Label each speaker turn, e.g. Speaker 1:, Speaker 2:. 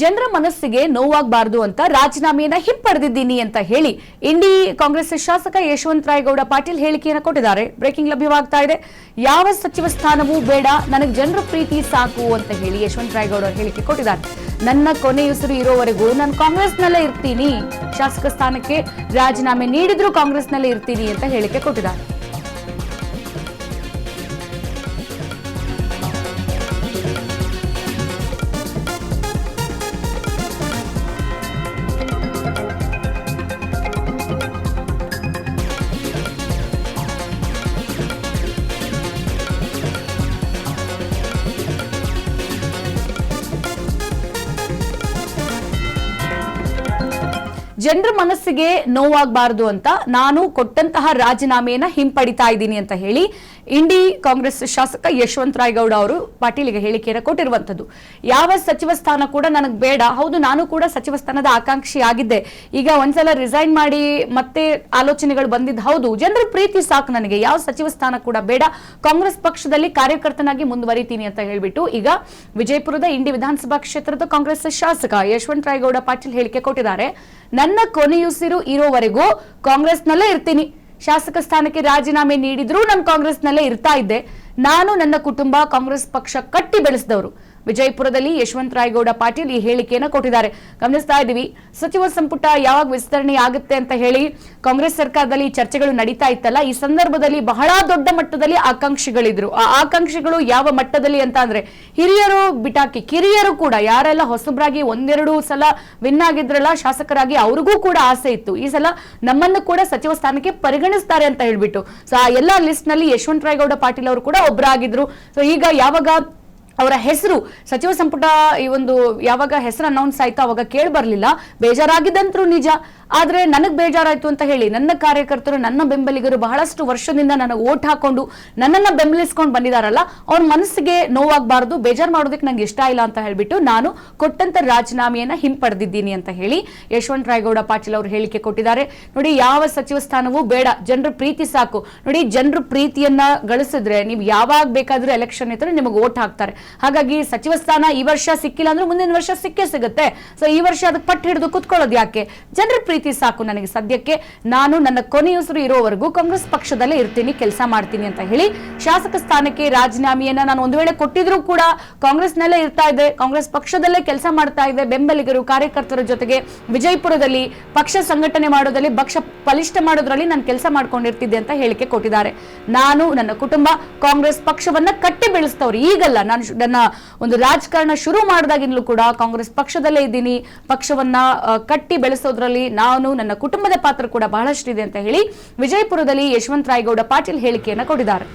Speaker 1: ಜನರ ಮನಸ್ಸಿಗೆ ನೋವಾಗಬಾರದು ಅಂತ ರಾಜೀನಾಮೆಯನ್ನ ಹಿಂಪಡೆದಿದ್ದೀನಿ ಅಂತ ಹೇಳಿ ಇಂಡಿ ಕಾಂಗ್ರೆಸ್ ಶಾಸಕ ಯಶವಂತ ರಾಯಗೌಡ ಪಾಟೀಲ್ ಹೇಳಿಕೆಯನ್ನು ಕೊಟ್ಟಿದ್ದಾರೆ. ಬ್ರೇಕಿಂಗ್ ಲಭ್ಯವಾಗ್ತಾ ಇದೆ. ಯಾವ ಸಚಿವ ಸ್ಥಾನವೂ ಬೇಡ, ನನಗೆ ಜನರ ಪ್ರೀತಿ ಸಾಕು ಅಂತ ಹೇಳಿ ಯಶವಂತ ರಾಯಗೌಡ ಹೇಳಿಕೆ ಕೊಟ್ಟಿದ್ದಾರೆ. ನನ್ನ ಕೊನೆಯುಸಿರು ಇರೋವರೆಗೂ ನಾನು ಕಾಂಗ್ರೆಸ್ನಲ್ಲೇ ಇರ್ತೀನಿ, ಶಾಸಕ ಸ್ಥಾನಕ್ಕೆ ರಾಜೀನಾಮೆ ನೀಡಿದ್ರು ಕಾಂಗ್ರೆಸ್ನಲ್ಲೇ ಇರ್ತೀನಿ ಅಂತ ಹೇಳಿಕೆ ಕೊಟ್ಟಿದ್ದಾರೆ. ಜನರ ಮನಸ್ಸಿಗೆ ನೋವಾಗಬಾರದು ಅಂತ ನಾನು ಕೊಟ್ಟಂತಹ ರಾಜೀನಾಮೆಯನ್ನ ಹಿಂಪಡಿತಾ ಇದ್ದೀನಿ ಅಂತ ಹೇಳಿ ಇಂಡಿ ಕಾಂಗ್ರೆಸ್ ಶಾಸಕ ಯಶವಂತ ರಾಯಗೌಡ ಅವರು ಪಾಟೀಲ್ಗೆ ಹೇಳಿಕೆಯನ್ನು ಕೊಟ್ಟಿರುವಂತದ್ದು. ಯಾವ ಸಚಿವ ಸ್ಥಾನ ಕೂಡ ನನಗೆ ಬೇಡ, ಹೌದು ನಾನು ಕೂಡ ಸಚಿವ ಸ್ಥಾನದ ಆಕಾಂಕ್ಷಿ ಆಗಿದ್ದೆ, ಈಗ ಒಂದ್ಸಲ ರಿಸೈನ್ ಮಾಡಿ ಮತ್ತೆ ಆಲೋಚನೆಗಳು ಬಂದಿದ್ದು ಹೌದು, ಜನರ ಪ್ರೀತಿ ಸಾಕು ನನಗೆ, ಯಾವ ಸಚಿವ ಸ್ಥಾನ ಕೂಡ ಬೇಡ, ಕಾಂಗ್ರೆಸ್ ಪಕ್ಷದಲ್ಲಿ ಕಾರ್ಯಕರ್ತನಾಗಿ ಮುಂದುವರಿತೀನಿ ಅಂತ ಹೇಳ್ಬಿಟ್ಟು ಈಗ ವಿಜಯಪುರದ ಇಂಡಿ ವಿಧಾನಸಭಾ ಕ್ಷೇತ್ರದ ಕಾಂಗ್ರೆಸ್ ಶಾಸಕ ಯಶವಂತ ರಾಯಗೌಡ ಪಾಟೀಲ್ ಹೇಳಿಕೆ ಕೊಟ್ಟಿದ್ದಾರೆ. ನನ್ನ ಕೊನೆಯುಸಿರು ಇರೋವರೆಗೂ ಕಾಂಗ್ರೆಸ್ನಲ್ಲೇ ಇರ್ತೀನಿ, ಶಾಸಕ ಸ್ಥಾನಕ್ಕೆ ರಾಜೀನಾಮೆ ನೀಡಿದ್ರು ನಾನು ಕಾಂಗ್ರೆಸ್ನಲ್ಲೇ ಇರ್ತಾ ಇದ್ದೆ, ನಾನು ನನ್ನ ಕುಟುಂಬ ಕಾಂಗ್ರೆಸ್ ಪಕ್ಷ ಕಟ್ಟಿ ಬೆಳೆಸಿದವರು. ವಿಜಯಪುರದಲ್ಲಿ ಯಶವಂತ ರಾಯಗೌಡ ಪಾಟೀಲ್ ಈ ಹೇಳಿಕೆಯನ್ನು ಕೊಟ್ಟಿದ್ದಾರೆ. ಗಮನಿಸ್ತಾ ಇದ್ದೀವಿ, ಸಚಿವ ಸಂಪುಟ ಯಾವಾಗ ವಿಸ್ತರಣೆ ಆಗುತ್ತೆ ಅಂತ ಹೇಳಿ ಕಾಂಗ್ರೆಸ್ ಸರ್ಕಾರದಲ್ಲಿ ಚರ್ಚೆಗಳು ನಡೀತಾ ಇತ್ತಲ್ಲ, ಈ ಸಂದರ್ಭದಲ್ಲಿ ಬಹಳ ದೊಡ್ಡ ಮಟ್ಟದಲ್ಲಿ ಆಕಾಂಕ್ಷಿಗಳಿದ್ರು. ಆ ಆಕಾಂಕ್ಷಿಗಳು ಯಾವ ಮಟ್ಟದಲ್ಲಿ ಅಂತ ಅಂದ್ರೆ ಹಿರಿಯರು ಬಿಟಾಕಿ ಕಿರಿಯರು ಕೂಡ, ಯಾರೆಲ್ಲ ಹೊಸಬ್ರಾಗಿ ಒಂದೆರಡು ಸಲ ವಿನ್ ಆಗಿದ್ರಲ್ಲ ಶಾಸಕರಾಗಿ, ಅವ್ರಿಗೂ ಕೂಡ ಆಸೆ ಇತ್ತು ಈ ಸಲ ನಮ್ಮನ್ನು ಕೂಡ ಸಚಿವ ಸ್ಥಾನಕ್ಕೆ ಪರಿಗಣಿಸ್ತಾರೆ ಅಂತ ಹೇಳ್ಬಿಟ್ಟು. ಸೊ ಆ ಎಲ್ಲಾ ಲಿಸ್ಟ್ ನಲ್ಲಿ ಯಶವಂತ ರಾಯಗೌಡ ಪಾಟೀಲ್ ಅವರು ಕೂಡ ಒಬ್ಬರಾಗಿದ್ರು. ಸೊ ಈಗ ಯಾವಾಗ ಅವರ ಹೆಸರು ಸಚಿವ ಸಂಪುಟ ಈ ಒಂದು ಯಾವಾಗ ಹೆಸರು ಅನೌನ್ಸ್ ಆಯ್ತು ಅವಾಗ ಕೇಳಿ ಬರ್ಲಿಲ್ಲ, ಬೇಜಾರಾಗಿದ್ದಂತ್ರು ನಿಜ. ಆದ್ರೆ ನನಗ್ ಬೇಜಾರಾಯ್ತು ಅಂತ ಹೇಳಿ ನನ್ನ ಕಾರ್ಯಕರ್ತರು, ನನ್ನ ಬೆಂಬಲಿಗರು ಬಹಳಷ್ಟು ವರ್ಷದಿಂದ ನನಗೆ ಓಟ್ ಹಾಕೊಂಡು ನನ್ನನ್ನ ಬೆಂಬಲಿಸ್ಕೊಂಡು ಬಂದಿದಾರಲ್ಲ, ಅವ್ರ ಮನಸ್ಸಿಗೆ ನೋವಾಗಬಾರದು, ಬೇಜಾರ್ ಮಾಡೋದಕ್ಕೆ ನಂಗೆ ಇಷ್ಟ ಇಲ್ಲ ಅಂತ ಹೇಳ್ಬಿಟ್ಟು ನಾನು ಕೊಟ್ಟಂತ ರಾಜೀನಾಮೆಯನ್ನ ಹಿಂಪಡೆದಿದ್ದೀನಿ ಅಂತ ಹೇಳಿ ಯಶವಂತ ರಾಯಗೌಡ ಪಾಟೀಲ್ ಅವರು ಹೇಳಿಕೆ ಕೊಟ್ಟಿದ್ದಾರೆ. ನೋಡಿ, ಯಾವ ಸಚಿವ ಸ್ಥಾನವೂ ಬೇಡ, ಜನರ ಪ್ರೀತಿ ಸಾಕು. ನೋಡಿ, ಜನರ ಪ್ರೀತಿಯನ್ನ ಗಳಿಸಿದ್ರೆ ನೀವು ಯಾವಾಗ ಬೇಕಾದ್ರೂ ಎಲೆಕ್ಷನ್ ಇದ್ರೆ ನಿಮಗೆ ಓಟ್ ಹಾಕ್ತಾರೆ. ಹಾಗಾಗಿ ಸಚಿವ ಸ್ಥಾನ ಈ ವರ್ಷ ಸಿಕ್ಕಿಲ್ಲ ಅಂದ್ರೆ ಮುಂದಿನ ವರ್ಷ ಸಿಕ್ಕೇ ಸಿಗುತ್ತೆ. ಸೊ ಈ ವರ್ಷ ಅದಕ್ಕೆ ಪಟ್ಟು ಹಿಡಿದು ಕುತ್ಕೊಳ್ಳೋದು ಯಾಕೆ? ಜನರ ಪ್ರೀತಿ ಸಾಕು ನನಗೆ, ಸದ್ಯಕ್ಕೆ ನಾನು ನನ್ನ ಕೊನೆಯುಸಿರು ಇರೋವರೆಗೂ ಕಾಂಗ್ರೆಸ್ ಪಕ್ಷದಲ್ಲೇ ಇರ್ತೀನಿ, ಕೆಲಸ ಮಾಡ್ತೀನಿ ಅಂತ ಹೇಳಿ ಶಾಸಕ ಸ್ಥಾನಕ್ಕೆ ರಾಜೀನಾಮೆಯನ್ನ ನಾನು ಒಂದು ವೇಳೆ ಕೊಟ್ಟಿದ್ರು ಕೂಡ ಕಾಂಗ್ರೆಸ್ನಲ್ಲೇ ಇರ್ತಾ ಇದೆ, ಕಾಂಗ್ರೆಸ್ ಪಕ್ಷದಲ್ಲೇ ಕೆಲಸ ಮಾಡ್ತಾ ಇದೆ, ಬೆಂಬಲಿಗರು ಕಾರ್ಯಕರ್ತರ ಜೊತೆಗೆ ವಿಜಯಪುರದಲ್ಲಿ ಪಕ್ಷ ಸಂಘಟನೆ ಮಾಡೋದ್ರಲ್ಲಿ, ಪಕ್ಷ ಬಲಿಷ್ಠ ಮಾಡೋದ್ರಲ್ಲಿ ನಾನು ಕೆಲಸ ಮಾಡ್ಕೊಂಡಿರ್ತಿದ್ದೆ ಅಂತ ಹೇಳಿಕೆ ಕೊಟ್ಟಿದ್ದಾರೆ. ನಾನು ನನ್ನ ಕುಟುಂಬ ಕಾಂಗ್ರೆಸ್ ಪಕ್ಷವನ್ನ ಕಟ್ಟಿ ಬೆಳೆಸ್ತವ್ರು, ಈಗಲ್ಲ, ನಾನು ನನ್ನ ಒಂದು ರಾಜಕಾರಣ ಶುರು ಮಾಡಿದಾಗಿಂದಲೂ ಕೂಡ ಕಾಂಗ್ರೆಸ್ ಪಕ್ಷದಲ್ಲೇ ಇದ್ದೀನಿ, ಪಕ್ಷವನ್ನ ಕಟ್ಟಿ ಬೆಳೆಸೋದ್ರಲ್ಲಿ ನಾನು ನನ್ನ ಕುಟುಂಬದ ಪಾತ್ರ ಕೂಡ ಬಹಳಷ್ಟಿದೆ ಅಂತ ಹೇಳಿ ವಿಜಯಪುರದಲ್ಲಿ ಯಶವಂತ ರಾಯಗೌಡ ಪಾಟೀಲ್ ಹೇಳಿಕೆಯನ್ನ ಕೊಟ್ಟಿದ್ದಾರೆ.